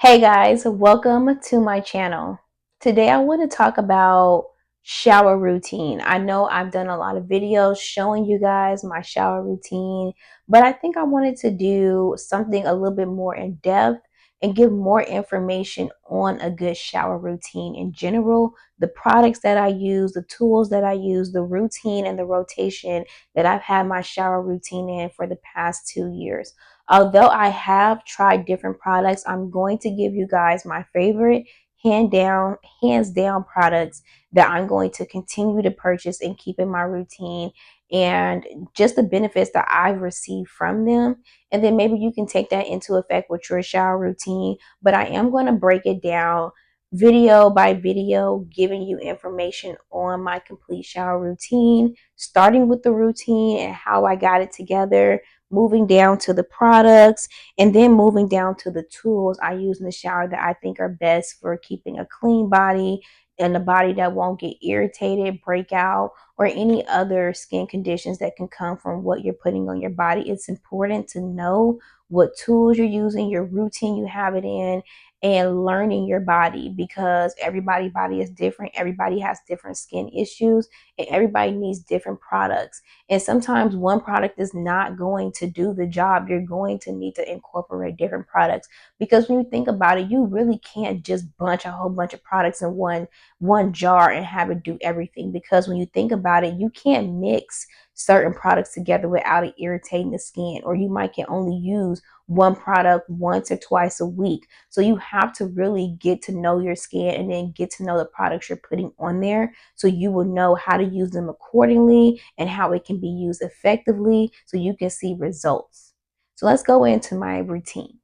Hey guys, welcome to my channel. Today I want to talk about shower routine. I know I've done a lot of videos showing you guys my shower routine, but I think I wanted to do something a little bit more in depth and give more information on a good shower routine in general, the products that I use, the tools that I use, the routine and the rotation that I've had my shower routine in for the past 2 years. Although I have tried different products, I'm going to give you guys my favorite hands down products that I'm going to continue to purchase and keep in my routine, and just the benefits that I've received from them. And then maybe you can take that into effect with your shower routine. But I am going to break it down video by video, giving you information on my complete shower routine, starting with the routine and how I got it together, moving down to the products, and then moving down to the tools I use in the shower that I think are best for keeping a clean body and a body that won't get irritated, break out, or any other skin conditions that can come from what you're putting on your body. It's important to know what tools you're using, your routine you have it in, and learning your body, because everybody's body is different. Everybody has different skin issues and everybody needs different products. And sometimes one product is not going to do the job. You're going to need to incorporate different products, because when you think about it, you really can't just bunch a whole bunch of products in one jar and have it do everything. Because when you think about it, you can't mix certain products together without it irritating the skin, or you might can only use one product once or twice a week. So you have to really get to know your skin and then get to know the products you're putting on there, so you will know how to use them accordingly and how it can be used effectively so you can see results. So let's go into my routine.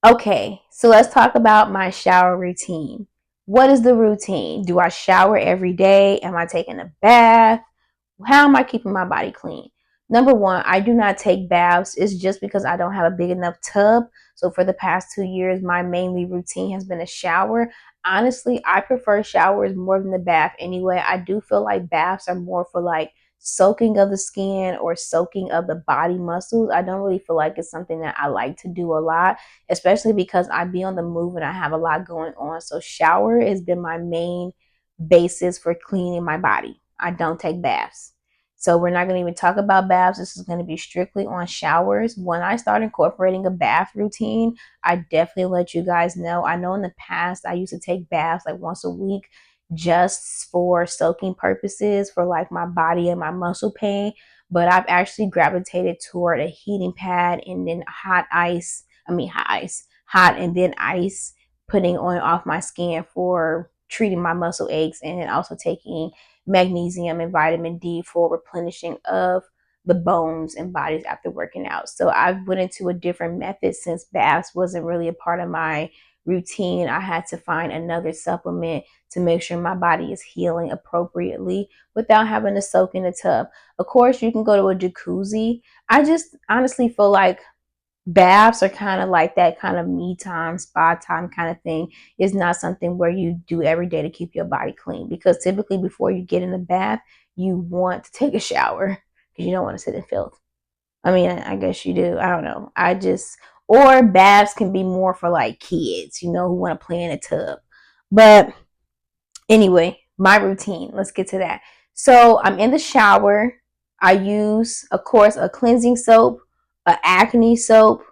Okay, so let's talk about my shower routine. What is the routine? Do I shower every day? Am I taking a bath? How am I keeping my body clean? Number one, I do not take baths. It's just because I don't have a big enough tub. So for the past 2 years, my mainly routine has been a shower. Honestly, I prefer showers more than the bath anyway. I do feel like baths are more for like soaking of the skin or soaking of the body muscles. I don't really feel like it's something that I like to do a lot, especially because I be on the move and I have a lot going on. So shower has been my main basis for cleaning my body. I don't take baths. So we're not going to even talk about baths. This is going to be strictly on showers. When I start incorporating a bath routine, I definitely let you guys know. I know in the past I used to take baths like once a week just for soaking purposes, for like my body and my muscle pain. But I've actually gravitated toward a heating pad and then hot and then ice, putting on off my skin for treating my muscle aches, and then also taking magnesium and vitamin D for replenishing of the bones and bodies after working out. So I went into a different method since baths wasn't really a part of my routine. I had to find another supplement to make sure my body is healing appropriately without having to soak in a tub. Of course, you can go to a jacuzzi. I just honestly feel like baths are kind of like that kind of me time, spa time kind of thing. It's not something where you do every day to keep your body clean, because typically before you get in the bath, you want to take a shower because you don't want to sit in filth. I mean, I guess you do. I don't know. Or baths can be more for like kids, who want to play in a tub. But anyway, my routine, let's get to that. So I'm in the shower. I use, of course, a cleansing soap, a acne soap,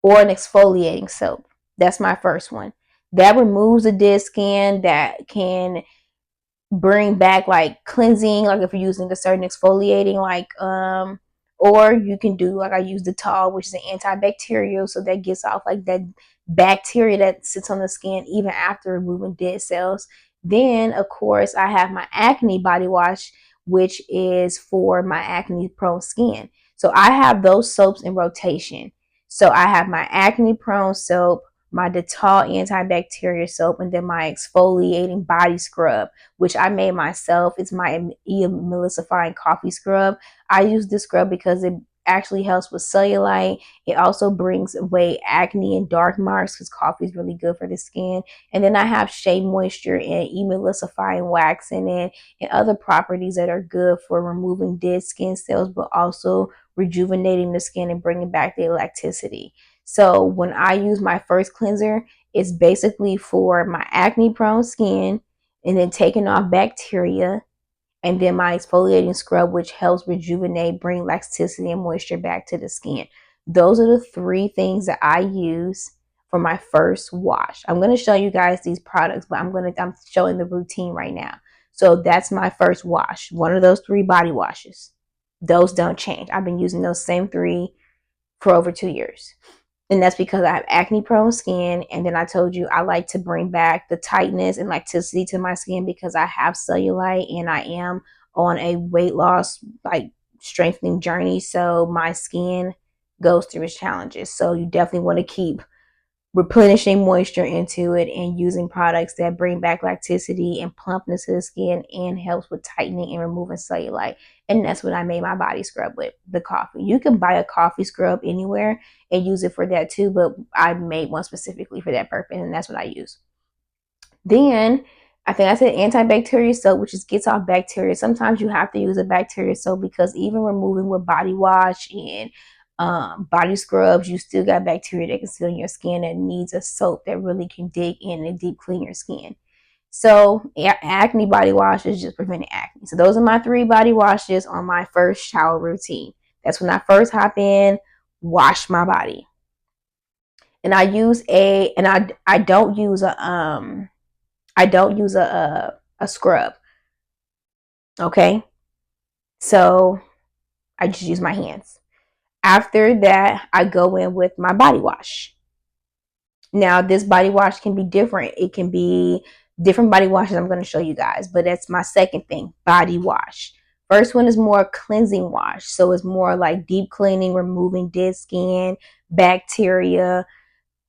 or an exfoliating soap. That's my first one. That removes the dead skin, that can bring back like cleansing, like if you're using a certain exfoliating, or you can do like I use Dettol, which is an antibacterial, so that gets off like that bacteria that sits on the skin even after removing dead cells. Then of course I have my acne body wash, which is for my acne prone skin. So I have those soaps in rotation. So I have my acne prone soap, my Dettol antibacterial soap, and then my exfoliating body scrub, which I made myself. It's my emulsifying coffee scrub. I use this scrub because it actually helps with cellulite. It also brings away acne and dark marks, because coffee is really good for the skin. And then I have Shea Moisture and emulsifying wax in it, and other properties that are good for removing dead skin cells, but also rejuvenating the skin and bringing back the elasticity. So when I use my first cleanser, it's basically for my acne prone skin and then taking off bacteria, and then my exfoliating scrub, which helps rejuvenate, bring elasticity and moisture back to the skin. Those are the three things that I use for my first wash. I'm going to show you guys these products, but I'm showing the routine right now. So that's my first wash. One of those three body washes. Those don't change. I've been using those same three for over 2 years. And that's because I have acne prone skin. And then I told you I like to bring back the tightness and elasticity to my skin because I have cellulite and I am on a weight loss, like strengthening journey. So my skin goes through its challenges. So you definitely want to keep replenishing moisture into it and using products that bring back elasticity and plumpness to the skin and helps with tightening and removing cellulite. And that's what I made my body scrub with, the coffee. You can buy a coffee scrub anywhere and use it for that too, but I made one specifically for that purpose, and that's what I use. Then I think I said antibacterial soap, which just gets off bacteria. Sometimes you have to use a bacteria soap because even removing with body wash and body scrubs, you still got bacteria that can sit on your skin and needs a soap that really can dig in and deep clean your skin. So acne body wash is just preventing acne. So those are my three body washes on my first shower routine. That's when I first hop in, wash my body. And I use I don't use a scrub. Okay? So I just use my hands. After that, I go in with my body wash. Now, this body wash can be different. It can be different body washes I'm going to show you guys, but that's my second thing, body wash. First one is more cleansing wash. So it's more like deep cleaning, removing dead skin, bacteria,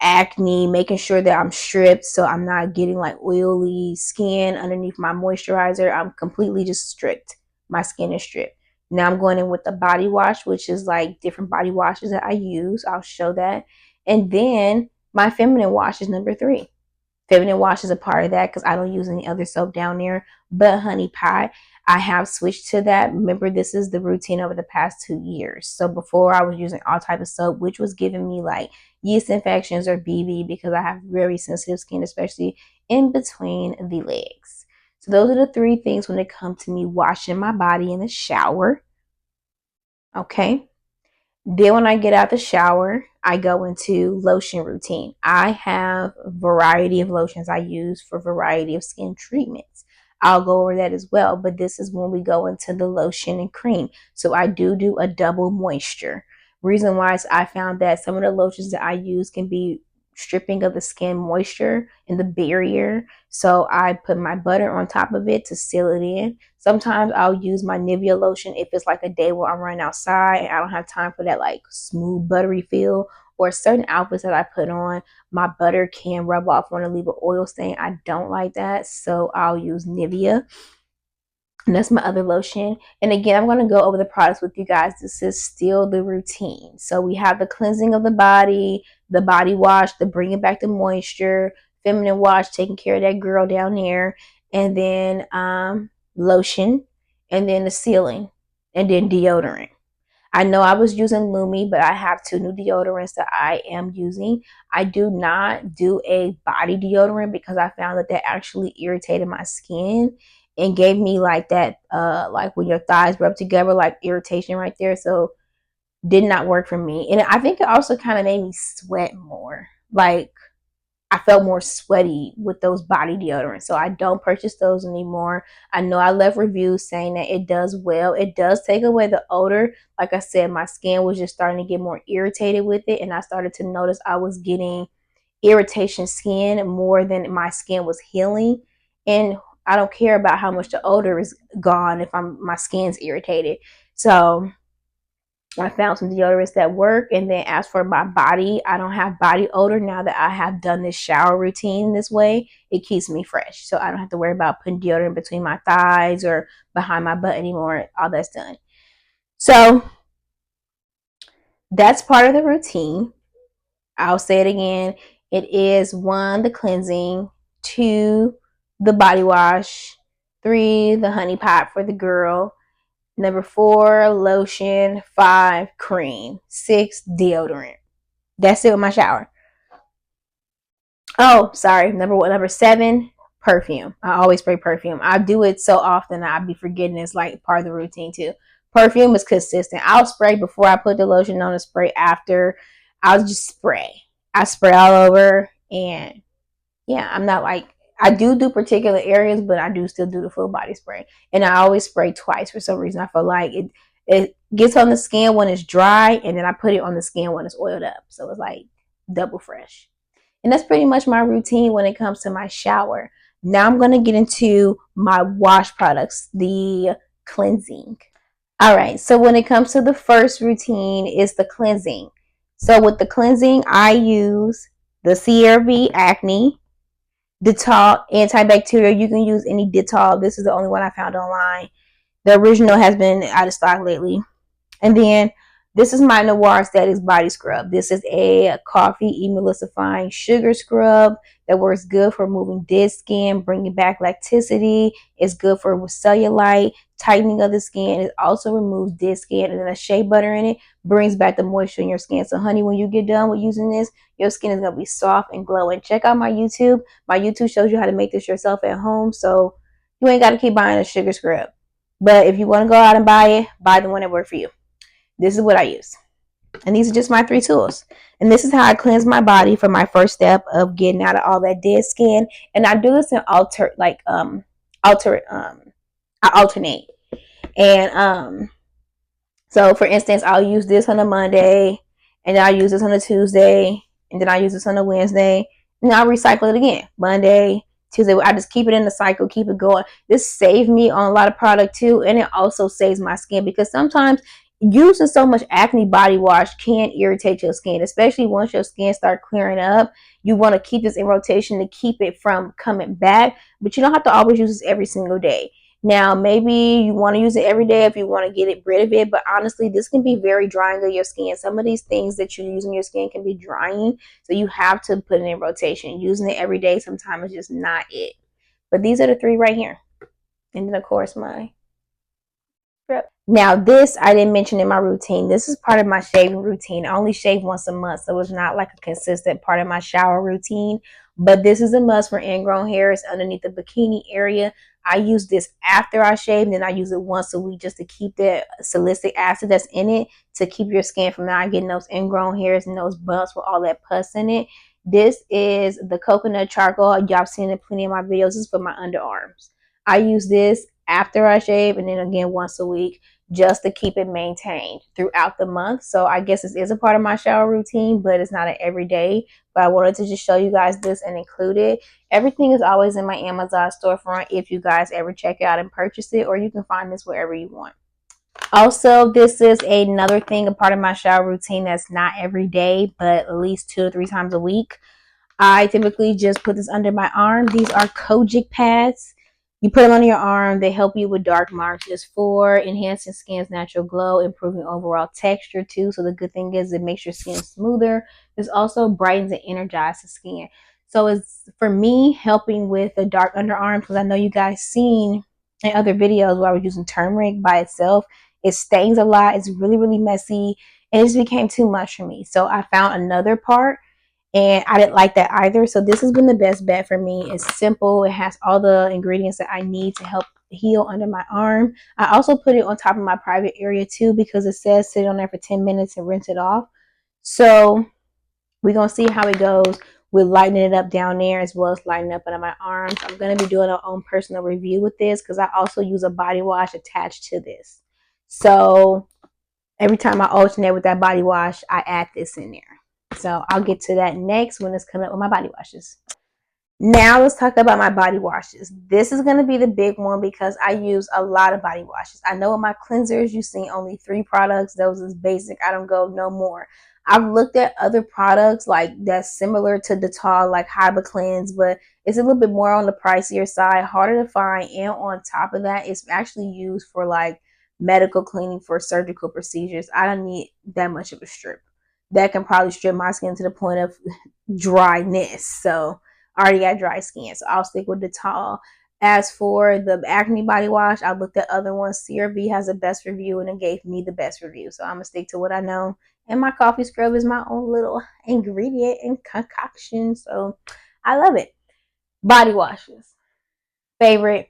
acne, making sure that I'm stripped so I'm not getting like oily skin underneath my moisturizer. I'm completely just stripped. My skin is stripped. Now I'm going in with the body wash, which is like different body washes that I use. I'll show that. And then my feminine wash is number 3. Feminine wash is a part of that because I don't use any other soap down there but Honey Pot. I have switched to that. Remember, this is the routine over the past 2 years. So before I was using all type of soap, which was giving me like yeast infections or BV because I have very sensitive skin, especially in between the legs. So those are the 3 things when it comes to me washing my body in the shower. Okay. Then when I get out the shower, I go into lotion routine. I have a variety of lotions I use for a variety of skin treatments. I'll go over that as well, but this is when we go into the lotion and cream. So I do a double moisture. Reason why is I found that some of the lotions that I use can be stripping of the skin moisture and the barrier. So I put my butter on top of it to seal it in. Sometimes I'll use my Nivea lotion if it's like a day where I'm running outside and I don't have time for that like smooth buttery feel, or certain outfits that I put on, my butter can rub off when I leave an oil stain. I don't like that, so I'll use Nivea. And that's my other lotion. And again, I'm going to go over the products with you guys. This is still the routine. So we have the cleansing of the body wash, the bringing back the moisture, feminine wash, taking care of that girl down there, and then lotion, and then the sealing, and then deodorant. I know I was using Lumi, but I have 2 new deodorants that I am using. I do not do a body deodorant because I found that actually irritated my skin and gave me like that, like when your thighs rub together, like irritation right there. So did not work for me. And I think it also kind of made me sweat more. Like I felt more sweaty with those body deodorants. So I don't purchase those anymore. I know I left reviews saying that it does well. It does take away the odor. Like I said, my skin was just starting to get more irritated with it. And I started to notice I was getting irritation skin more than my skin was healing. And I don't care about how much the odor is gone if my skin's irritated. So I found some deodorants that work. And then as for my body, I don't have body odor now that I have done this shower routine this way. It keeps me fresh. So I don't have to worry about putting deodorant between my thighs or behind my butt anymore. All that's done. So that's part of the routine. I'll say it again. It is 1, the cleansing, 2, the body wash, 3, the honey pot for the girl, number 4, lotion, 5, cream, 6, deodorant. That's it with my shower. Oh, sorry. Number 7, perfume. I always spray perfume. I do it so often I'd be forgetting it's like part of the routine too. Perfume is consistent. I'll spray before I put the lotion on and spray after. I'll just spray. I spray all over, and yeah, I'm not like, I do particular areas, but I do still do the full body spray. And I always spray twice for some reason. I feel like it gets on the skin when it's dry, and then I put it on the skin when it's oiled up. So it's like double fresh. And that's pretty much my routine when it comes to my shower. Now I'm going to get into my wash products, the cleansing. All right, so when it comes to the first routine is the cleansing. So with the cleansing, I use the CeraVe Acne, Dettol antibacterial. You can use any Dettol. This is the only one I found online. The original has been out of stock lately. And then this is my Noir Statics Body Scrub. This is a coffee emulsifying sugar scrub that works good for removing dead skin, bringing back elasticity. It's good for cellulite, tightening of the skin. It also removes dead skin, and then a shea butter in it brings back the moisture in your skin. So honey, when you get done with using this, your skin is going to be soft and glowing. Check out my YouTube. My YouTube shows you how to make this yourself at home, so you ain't got to keep buying a sugar scrub. But if you want to go out and buy it, buy the one that works for you. This is what I use. And these are just my 3 tools. And this is how I cleanse my body for my first step of getting out of all that dead skin. And I do this in I alternate. And so for instance, I'll use this on a Monday, and then I'll use this on a Tuesday, and then I'll use this on a Wednesday, and I'll recycle it again. Monday, Tuesday. I just keep it in the cycle, keep it going. This saves me on a lot of product too, and it also saves my skin, because sometimes using so much acne body wash can irritate your skin, especially once your skin start clearing up. You want to keep this in rotation to keep it from coming back, but you don't have to always use this every single day. Now, maybe you want to use it every day if you want to get rid of it, but honestly, this can be very drying on your skin. Some of these things that you use on your skin can be drying, so you have to put it in rotation. Using it every day sometimes is just not it. But these are the 3 right here. And then, of course, my scrub. Now, this I didn't mention in my routine. This is part of my shaving routine. I only shave once a month, so it's not like a consistent part of my shower routine. But this is a must for ingrown hairs underneath the bikini area. I use this after I shave, and then I use it once a week just to keep the salicylic acid that's in it, to keep your skin from not getting those ingrown hairs and those bumps with all that pus in it. This is the coconut charcoal. Y'all have seen it in plenty of my videos. This is for my underarms. I use this after I shave, and then again once a week, just to keep it maintained throughout the month. So I guess this is a part of my shower routine, but it's not an everyday. But I wanted to just show you guys this and include it. Everything is always in my Amazon storefront if you guys ever check it out and purchase it, or you can find this wherever you want. Also, this is another thing, a part of my shower routine that's not every day, but at least 2 or 3 times a week. I typically just put this under my arm. These are Kojic pads. You put them on your arm. They help you with dark marks. It's for enhancing skin's natural glow, improving overall texture too. So the good thing is it makes your skin smoother. This also brightens and energizes the skin. So it's, for me, helping with the dark underarms, because I know you guys seen in other videos where I was using turmeric by itself. It stains a lot. It's really, really messy. And it just became too much for me. So I found another part, and I didn't like that either. So this has been the best bet for me. It's simple. It has all the ingredients that I need to help heal under my arm. I also put it on top of my private area too, because it says sit on there for 10 minutes and rinse it off. So we're going to see how it goes with lightening it up down there as well as lightening up under my arms. I'm going to be doing our own personal review with this, because I also use a body wash attached to this. So every time I alternate with that body wash, I add this in there. So I'll get to that next when it's coming up with my body washes. Now let's talk about my body washes. This is going to be the big one because I use a lot of body washes. I know with my cleansers, you've seen only 3 products. Those is basic. I don't go no more. I've looked at other products like that's similar to Dettol, like Hibiclens, but it's a little bit more on the pricier side, harder to find. And on top of that, it's actually used for like medical cleaning for surgical procedures. I don't need that much of a strip. That can probably strip my skin to the point of dryness. So I already got dry skin, so I'll stick with Dettol. As for the acne body wash, I looked at other ones. CeraVe has the best review, and it gave me the best review. So I'm going to stick to what I know And my coffee scrub is my own little ingredient and concoction. So I love it. Body washes. Favorite,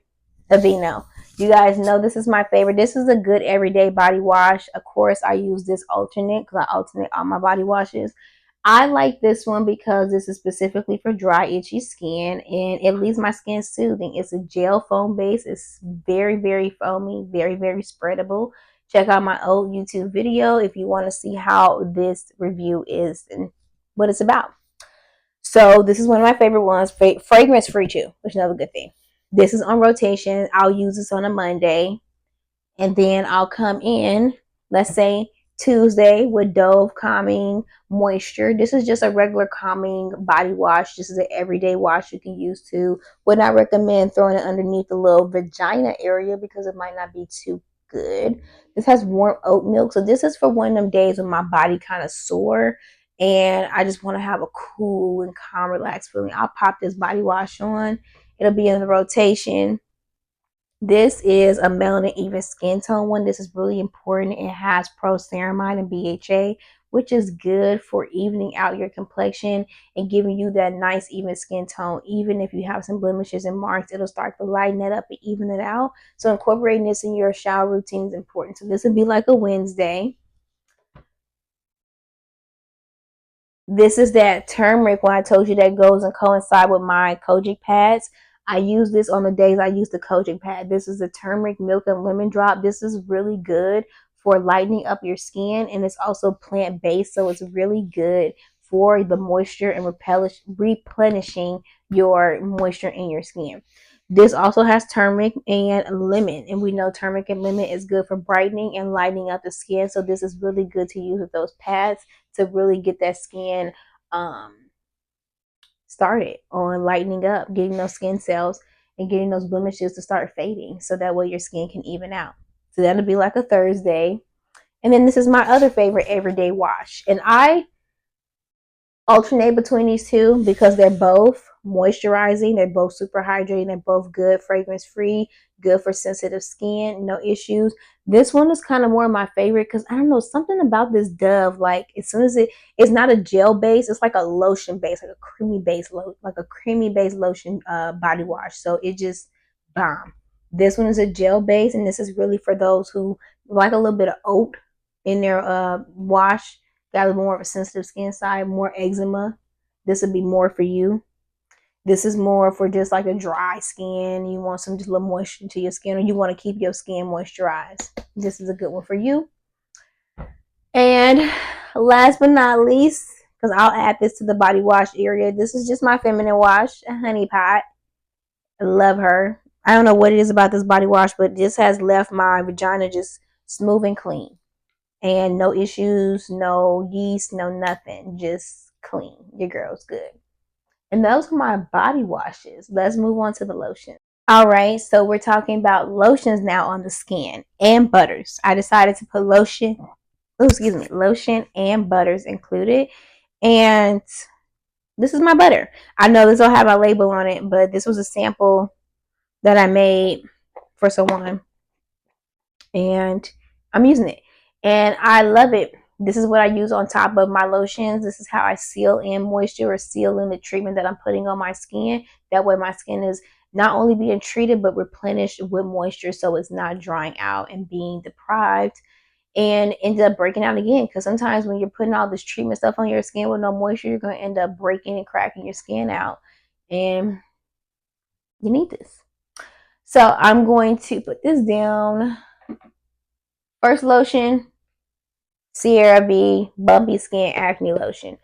Aveeno. You guys know this is my favorite. This is a good everyday body wash. Of course, I use this alternate because I alternate all my body washes. I like this one because this is specifically for dry, itchy skin and it leaves my skin soothing. It's a gel foam base. It's very, very foamy, very, very spreadable. Check out my old YouTube video if you want to see how this review is and what it's about. So this is one of my favorite ones, fragrance free too, which is another good thing. This is on rotation. I'll use this on a Monday, and then I'll come in, let's say Tuesday, with Dove Calming Moisture. This is just a regular calming body wash. This is an everyday wash you can use too. Would not recommend throwing it underneath the little vagina area because it might not be too good. This has warm oat milk, so this is for one of them days when my body kind of sore and I just want to have a cool and calm, relaxed feeling. I'll pop this body wash on. It'll be in the rotation. This is a melanin even skin tone one. This is really important. It has pro-ceramide and BHA, which is good for evening out your complexion and giving you that nice even skin tone. Even if you have some blemishes and marks, it'll start to lighten it up and even it out. So incorporating this in your shower routine is important. So this would be like a Wednesday. This is that turmeric one I told you that goes and coincide with my Kojic pads. I use this on the days I use the Kojic pad. This is a turmeric milk and lemon drop. This is really good for lightening up your skin, and it's also plant-based, so it's really good for the moisture and replenishing your moisture in your skin. This also has turmeric and lemon, and we know turmeric and lemon is good for brightening and lightening up the skin. So this is really good to use with those pads to really get that skin started on lightening up, getting those skin cells and getting those blemishes to start fading, so that way your skin can even out. So that'll be like a Thursday. And then this is my other favorite everyday wash, and I alternate between these two because they're both moisturizing, they're both super hydrating, they're both good, fragrance free, good for sensitive skin, no issues. This one is kind of more of my favorite because I don't know, something about this Dove, like as soon as it's not a gel base, it's like a lotion base, like a creamy base, like a creamy base lotion body wash. So it just bomb. This one is a gel base, and this is really for those who like a little bit of oat in their wash, got a little more of a sensitive skin side, more eczema. This would be more for you. This is more for just like a dry skin. You want some just a little moisture to your skin, or you want to keep your skin moisturized. This is a good one for you. And last but not least, because I'll add this to the body wash area, this is just my feminine wash, a honey pot. I love her. I don't know what it is about this body wash, but this has left my vagina just smooth and clean. And no issues, no yeast, no nothing. Just clean. Your girl's good. And those are my body washes. Let's move on to the lotion. All right, so we're talking about lotions now on the skin and butters. I decided to put lotion and butters included. And this is my butter. I know this don't have a label on it, but this was a sample that I made for someone. And I'm using it. And I love it. This is what I use on top of my lotions. This is how I seal in moisture or seal in the treatment that I'm putting on my skin. That way my skin is not only being treated but replenished with moisture, so it's not drying out and being deprived and end up breaking out again. Because sometimes when you're putting all this treatment stuff on your skin with no moisture, you're going to end up breaking and cracking your skin out. And you need this. So I'm going to put this down. First lotion, CeraVe Bumpy Skin Acne Lotion.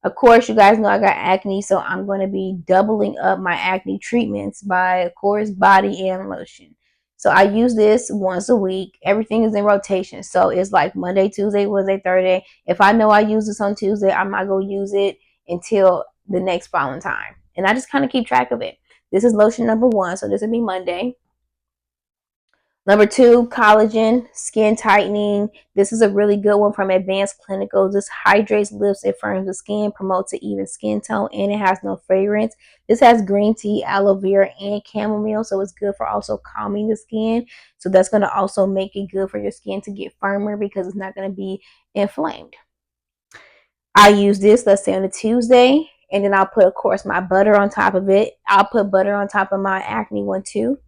Of course, you guys know I got acne, so I'm going to be doubling up my acne treatments by, of course, body and lotion. So I use this once a week. Everything is in rotation. So it's like Monday, Tuesday, Wednesday, Thursday. If I know I use this on Tuesday, I'm not going to use it until the next following time. And I just kind of keep track of it. This is lotion number 1, so this will be Monday. Number 2, collagen, skin tightening. This is a really good one from Advanced Clinical. This hydrates, lifts, and firms the skin, promotes an even skin tone, and it has no fragrance. This has green tea, aloe vera, and chamomile, so it's good for also calming the skin. So that's going to also make it good for your skin to get firmer because it's not going to be inflamed. I use this, let's say, on a Tuesday, and then I'll put, of course, my butter on top of it. I'll put butter on top of my acne one too.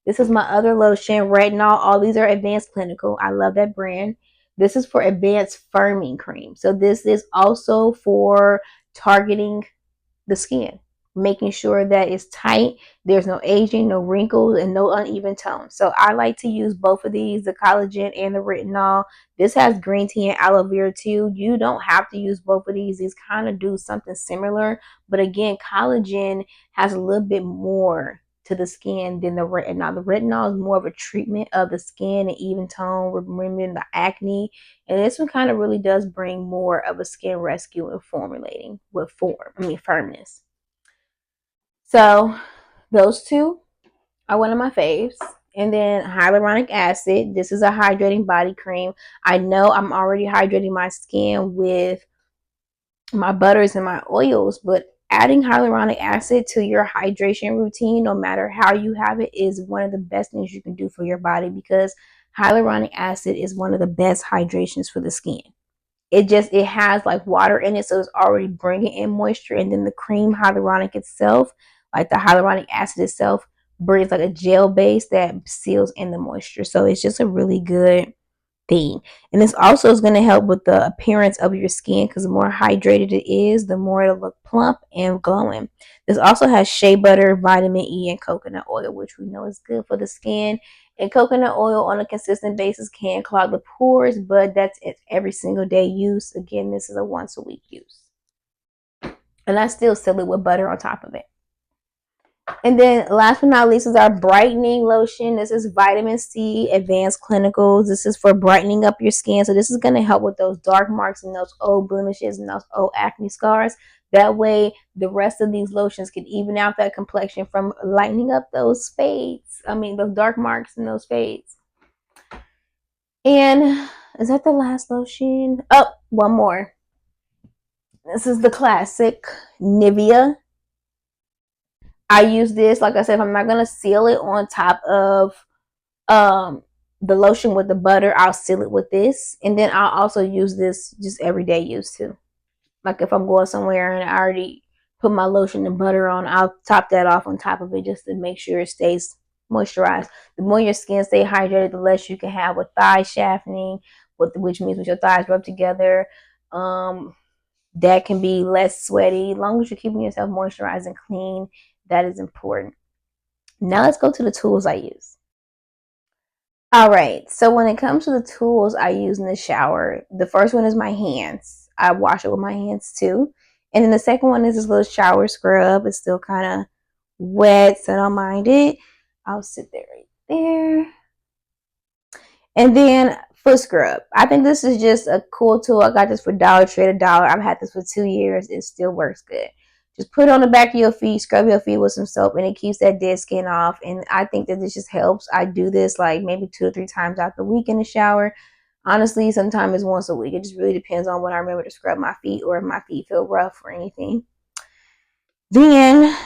This is my other lotion, Retinol. All these are Advanced Clinical. I love that brand. This is for Advanced Firming Cream. So this is also for targeting the skin, making sure that it's tight, there's no aging, no wrinkles, and no uneven tone. So I like to use both of these, the collagen and the retinol. This has green tea and aloe vera too. You don't have to use both of these. These kind of do something similar, but again, collagen has a little bit more to the skin than the retinol. The retinol is more of a treatment of the skin and even tone, removing the acne. And this one kind of really does bring more of a skin rescue and formulating with firmness. So those two are one of my faves. And then hyaluronic acid. This is a hydrating body cream. I know I'm already hydrating my skin with my butters and my oils, but adding hyaluronic acid to your hydration routine, no matter how you have it, is one of the best things you can do for your body, because hyaluronic acid is one of the best hydrations for the skin. It has like water in it, so it's already bringing in moisture, and then the cream hyaluronic itself, like the hyaluronic acid itself, brings like a gel base that seals in the moisture. So it's just a really good thing. And this also is going to help with the appearance of your skin, because the more hydrated it is, the more it'll look plump and glowing. This also has shea butter, vitamin E, and coconut oil, which we know is good for the skin. And coconut oil on a consistent basis can clog the pores, but that's it every single day use. Again, this is a once a week use. And I still seal it with butter on top of it. And then last but not least is our brightening lotion. This is vitamin C Advanced Clinicals. This is for brightening up your skin. So this is going to help with those dark marks and those old blemishes and those old acne scars. That way the rest of these lotions can even out that complexion from lightening up those fades. Those dark marks and those fades. And is that the last lotion? Oh, one more. This is the classic Nivea. I use this, like I said, if I'm not going to seal it on top of the lotion with the butter, I'll seal it with this. And then I'll also use this just everyday use too. Like if I'm going somewhere and I already put my lotion and butter on, I'll top that off on top of it just to make sure it stays moisturized. The more your skin stays hydrated, the less you can have with thigh shafting, which means with your thighs rubbed together. That can be less sweaty. As long as you're keeping yourself moisturized and clean, that is important. Now let's go to the tools I use. All right, so when it comes to the tools I use in the shower, the first one is my hands. I wash it with my hands too. And then the second one is this little shower scrub. It's still kind of wet, so don't mind it. I'll sit there right there. And then foot scrub. I think this is just a cool tool. I got this for Dollar Tree at $1. I've had this for 2 years. It still works good. Just put it on the back of your feet, scrub your feet with some soap, and it keeps that dead skin off. And I think that this just helps. I do this like maybe 2 or 3 times out the week in the shower. Honestly, sometimes it's once a week. It just really depends on when I remember to scrub my feet or if my feet feel rough or anything. Then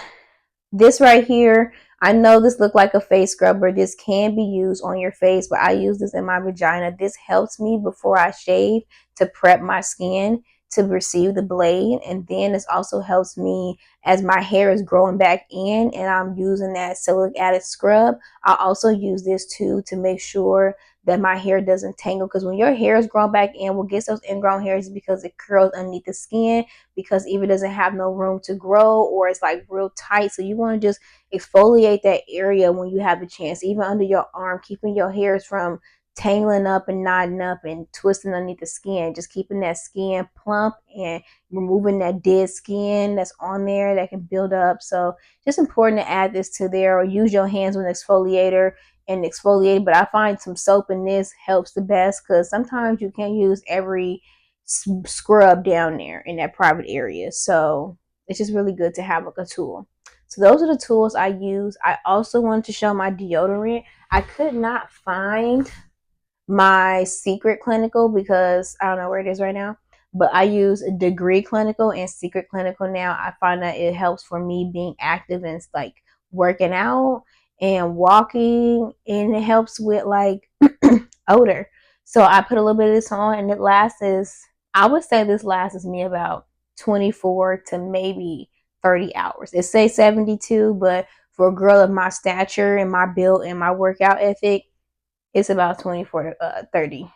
this right here, I know this looked like a face scrubber. This can be used on your face, but I use this in my vagina. This helps me before I shave to prep my skin to receive the blade. And then this also helps me as my hair is growing back in and I'm using that silic acid scrub. I also use this too to make sure that my hair doesn't tangle, because when your hair is grown back in, what gets those ingrown hairs is because it curls underneath the skin, because either doesn't have no room to grow or it's like real tight. So you want to just exfoliate that area when you have the chance, even under your arm, keeping your hairs from tangling up and knotting up and twisting underneath the skin, just keeping that skin plump and removing that dead skin that's on there that can build up. So just important to add this to there, or use your hands with an exfoliator and exfoliate. But I find some soap in this helps the best, because sometimes you can't use every scrub down there in that private area. So it's just really good to have like a tool. So those are the tools I use. I also wanted to show my deodorant. I could not find my Secret Clinical because I don't know where it is right now, but I use Degree Clinical and Secret Clinical now. I find that it helps for me being active and like working out and walking, and it helps with like odor. So I put a little bit of this on and it lasts I would say this lasts me about 24 to maybe 30 hours. It say 72, but for a girl of my stature and my build and my workout ethic, it's about 24 to 30.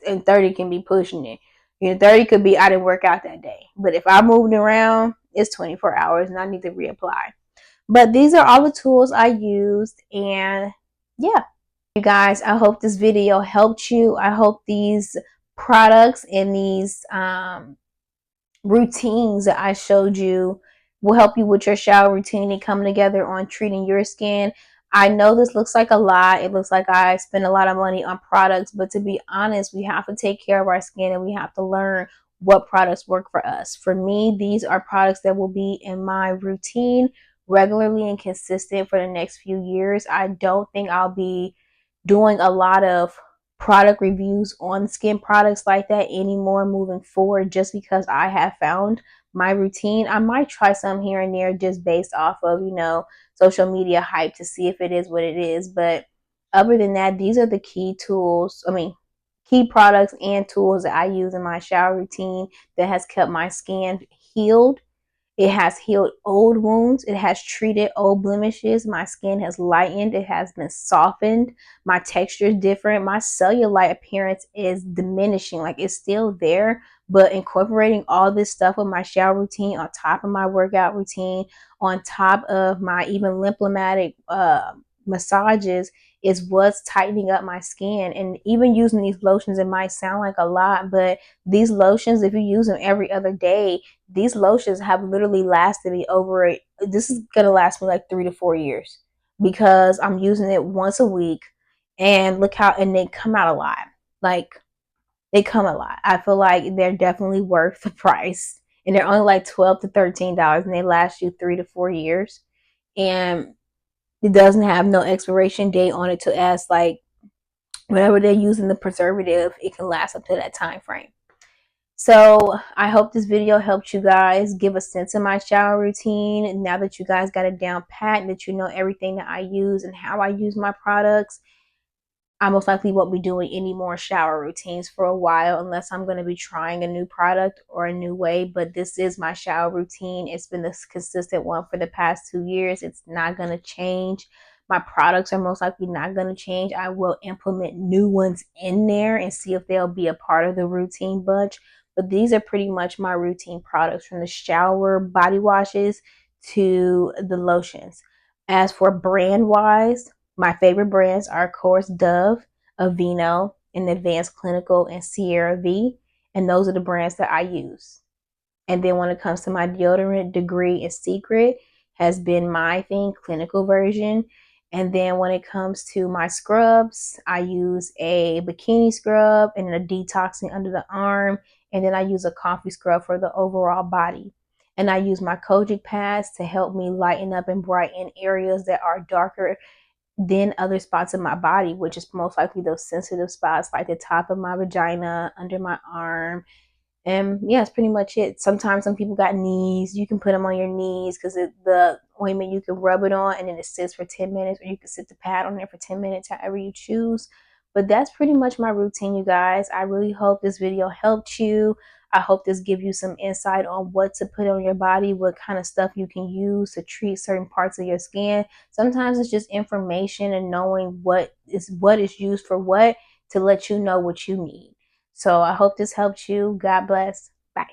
And 30 can be pushing it. 30 could be I didn't work out that day. But if I moved around, it's 24 hours and I need to reapply. But these are all the tools I used. And yeah, you guys, I hope this video helped you. I hope these products and these routines that I showed you will help you with your shower routine and coming together on treating your skin. I know this looks like a lot. It looks like I spend a lot of money on products, but to be honest, we have to take care of our skin and we have to learn what products work for us. For me, these are products that will be in my routine regularly and consistent for the next few years. I don't think I'll be doing a lot of product reviews on skin products like that anymore moving forward, just because I have found my routine. I might try some here and there just based off of, social media hype to see if it is what it is. But other than that, these are the key tools. Key products and tools that I use in my shower routine that has kept my skin healed. It has healed old wounds. It has treated old blemishes. My skin has lightened. It has been softened. My texture is different. My cellulite appearance is diminishing. Like, it's still there, but incorporating all this stuff with my shower routine on top of my workout routine, on top of my even lymphatic massages, is what's tightening up my skin. And even using these lotions, it might sound like a lot, but these lotions, if you use them every other day, these lotions have literally lasted me this is gonna last me like 3 to 4 years, because I'm using it once a week. And look how, and they come out a lot. Like, they come a lot. I feel like they're definitely worth the price, and they're only like $12 to $13, and they last you 3 to 4 years. And it doesn't have no expiration date on it, to ask like whatever they're using the preservative, it can last up to that time frame. So I hope this video helped you guys give a sense of my shower routine. Now that you guys got it down pat, that you know everything that I use and how I use my products, I most likely won't be doing any more shower routines for a while, unless I'm going to be trying a new product or a new way. But this is my shower routine. It's been this consistent one for the past 2 years. It's not going to change. My products are most likely not going to change. I will implement new ones in there and see if they'll be a part of the routine bunch. But these are pretty much my routine products, from the shower body washes to the lotions. As for brand wise, my favorite brands are, of course, Dove, Aveeno, and Advanced Clinical, and CeraVe. And those are the brands that I use. And then when it comes to my deodorant, Degree and Secret has been my thing, clinical version. And then when it comes to my scrubs, I use a bikini scrub and a detoxing under the arm. And then I use a coffee scrub for the overall body. And I use my Kojic pads to help me lighten up and brighten areas that are darker than other spots of my body, which is most likely those sensitive spots like the top of my vagina, under my arm. And yeah, it's pretty much it. Sometimes some people got knees. You can put them on your knees, because the ointment, you can rub it on and then it sits for 10 minutes, or you can sit the pad on there for 10 minutes, however you choose. But that's pretty much my routine, you guys. I really hope this video helped you. I hope this gives you some insight on what to put on your body, what kind of stuff you can use to treat certain parts of your skin. Sometimes it's just information and knowing what is used for what, to let you know what you need. So I hope this helped you. God bless. Bye.